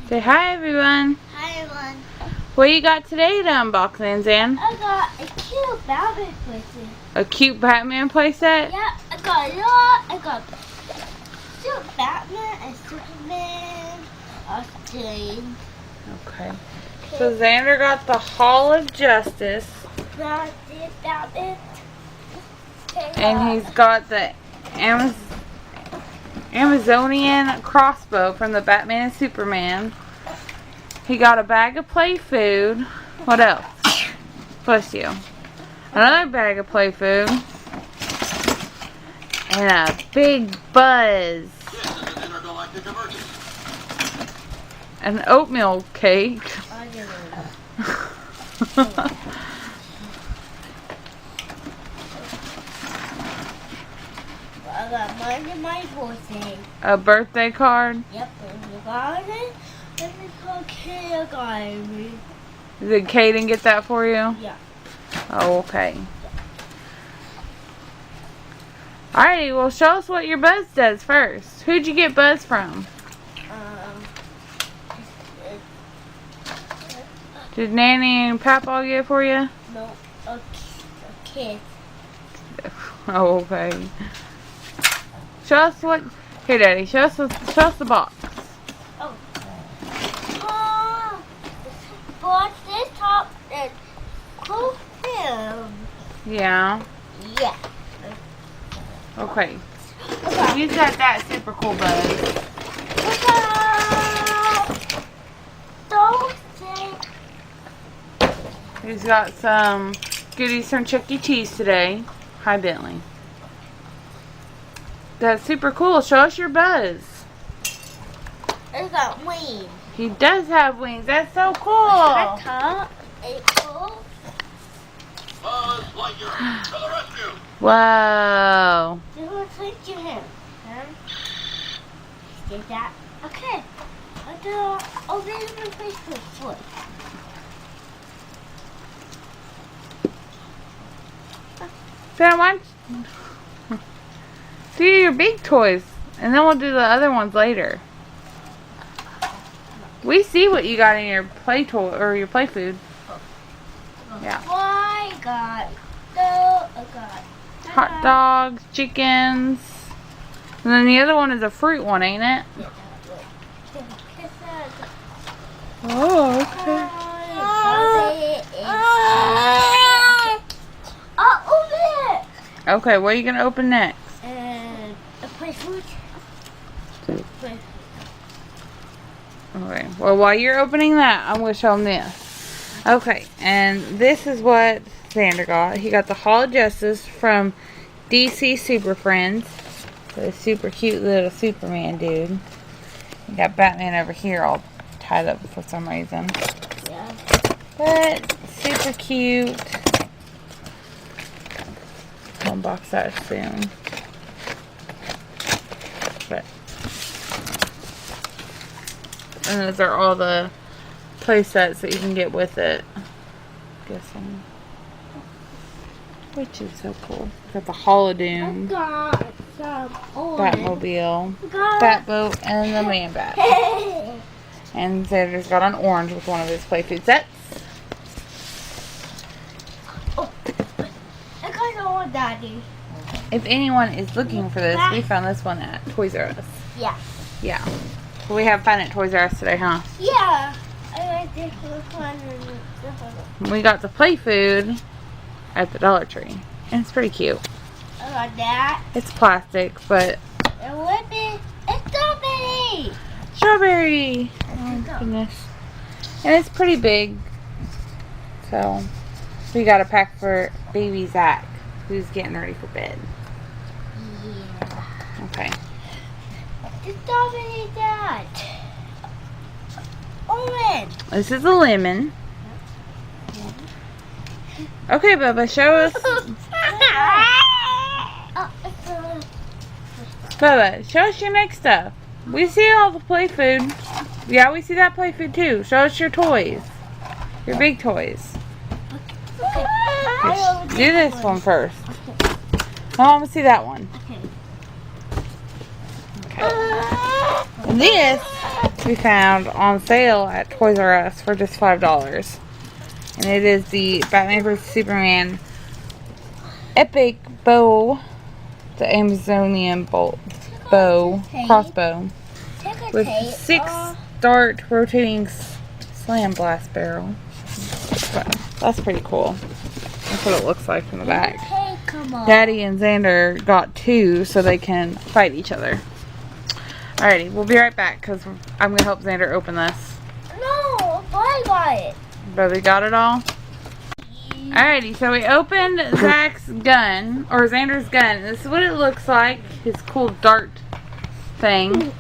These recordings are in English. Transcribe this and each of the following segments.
Say hi, everyone. Hi, everyone. What you got today to unbox, Zan? I got a cute Batman playset. A cute Batman playset? Yeah, I got a lot. I got cute Batman and Superman. Austin. Okay. So Xander got the Hall of Justice. Batman. And he's got the Amazonian crossbow from the Batman and Superman. He got a bag of play food. What else? Bless you. Another bag of play food. And a big buzz. An oatmeal cake. I got mine and my birthday. A birthday card. Yep, and I got it. And we got kindergarten. Did Kaden get that for you? Yeah. Oh, okay. Alrighty, well show us what your Buzz does first. Who'd you get Buzz from? Did Nanny and Papa get it for you? No, a kid. Oh, okay. Show us what. Here, Daddy. Show us the box. Oh. But this top is cool film. Yeah. Yeah. Okay. Okay. You got that super cool Buzz. Don't think. He's got some goodies from Chuck E. Cheese today. Hi, Bentley. That's super cool. Show us your Buzz. It's got wings. He does have wings. That's so cool. The top is cool. Buzz Lightyear to the rescue! Wow. Do you want to take your hand? Get that? Okay. I'll read my Facebook foot. Sam, why don't you do your big toys, and then we'll do the other ones later. We see what you got in your play toy or your play food. Yeah. I got Hot dogs, chickens, and then the other one is a fruit one, ain't it? Oh, okay. Open it! Okay, what are you gonna open next? And a play food. Okay. Well, while you're opening that, I'm gonna show them this. Okay, and this is what Xander got. He got the Hall of Justice from DC Super Friends. So super cute little Superman dude. You got Batman over here all tied up for some reason. Yeah. But super cute. I'll unbox that soon. But and those are all the play sets that you can get with it. Guessing. Which is so cool. Got the Holodoom, Got some Batmobile, Batboat, and the Man Bat. And Xander's got an orange with one of his play food sets. Oh, I got the one, Daddy. If anyone is looking for this, we found this one at Toys R Us. Yeah. Yeah. We have fun at Toys R Us today, huh? Yeah. I like this one. We got the play food at the Dollar Tree. And it's pretty cute. I got that. It's plastic, but... And what is it's strawberry. Strawberry! Oh, goodness. And it's pretty big. So, we got a pack for baby Zach, who's getting ready for bed. Yeah. Okay. The strawberry that. Orange. This is a lemon. Okay, Bubba, show us. Bubba, show us your next stuff. We see all the play food. Yeah, we see that play food too. Show us your toys. Your big toys. Do this one first. I want to see that one. Okay. Okay. And this we found on sale at Toys R Us for just $5. And it is the Batman vs Superman Epic Bow, the Amazonian bow, crossbow, with 6 dart rotating slam blast barrel. So, that's pretty cool. That's what it looks like from the back. Daddy and Xander got 2 so they can fight each other. Alrighty, we'll be right back because I'm going to help Xander open this. No, I got it. Brother got it all? Alrighty, so we opened Zach's gun, or Xander's gun. This is what it looks like, his cool dart thing.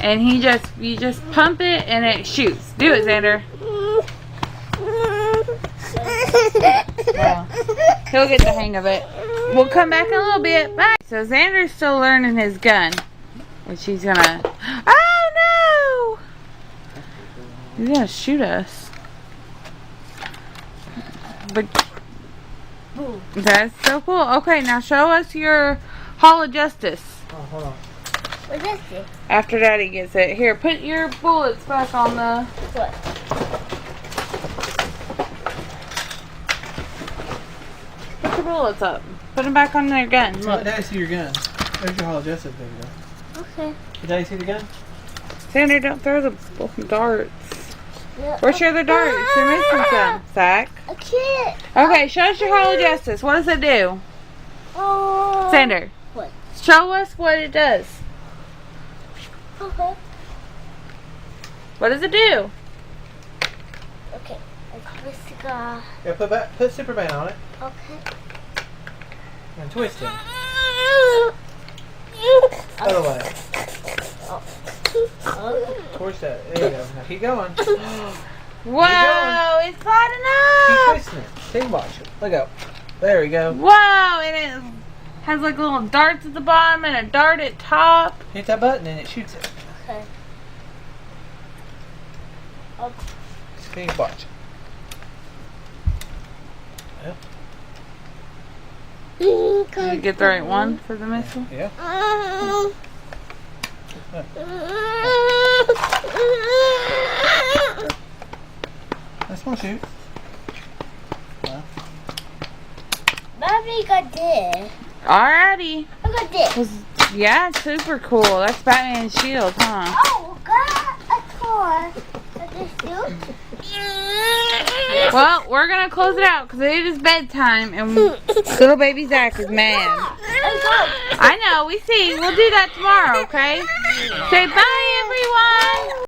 And you just pump it and it shoots. Do it, Xander. Well, he'll get the hang of it. We'll come back in a little bit. Bye. So Xander's still learning his gun, which he's gonna. Oh no! He's gonna shoot us. But that's so cool. Okay, now show us your Hall of Justice. Oh, hold on. What is it? After Daddy gets it. Here, put your bullets back on the. What? Put your bullets up. Put them back on their gun. Look. Let Daddy see your gun. There's your Hall of Justice, baby. Okay. Did Daddy see the gun? Xander, don't throw the darts. Yeah. Where's your other darts? You're missing some, Zach. I can't. Okay, show us your Hall of Justice. What does it do? Xander. What? Show us what it does. Okay. What does it do? Okay. I twist the guy. Yeah, put Superman on it. Okay. And twist it. Other way. Towards that. There you go. Now keep going. Whoa, it's sliding Keep up. twisting it. See, watch it. Look up. There we go. Whoa, and it has like little darts at the bottom and a dart at top. Hit that button and it shoots it. Okay. See, watch. Yep. Did you get the right one for the missile? Yeah. That's one shoot. Mommy got this. Alrighty. I got this. Yeah, it's super cool. That's Batman's shield, huh? Oh, got a toy. Well, we're going to close it out because it is bedtime and little baby Zach is mad. I know, we see. We'll do that tomorrow, okay? Say bye, everyone.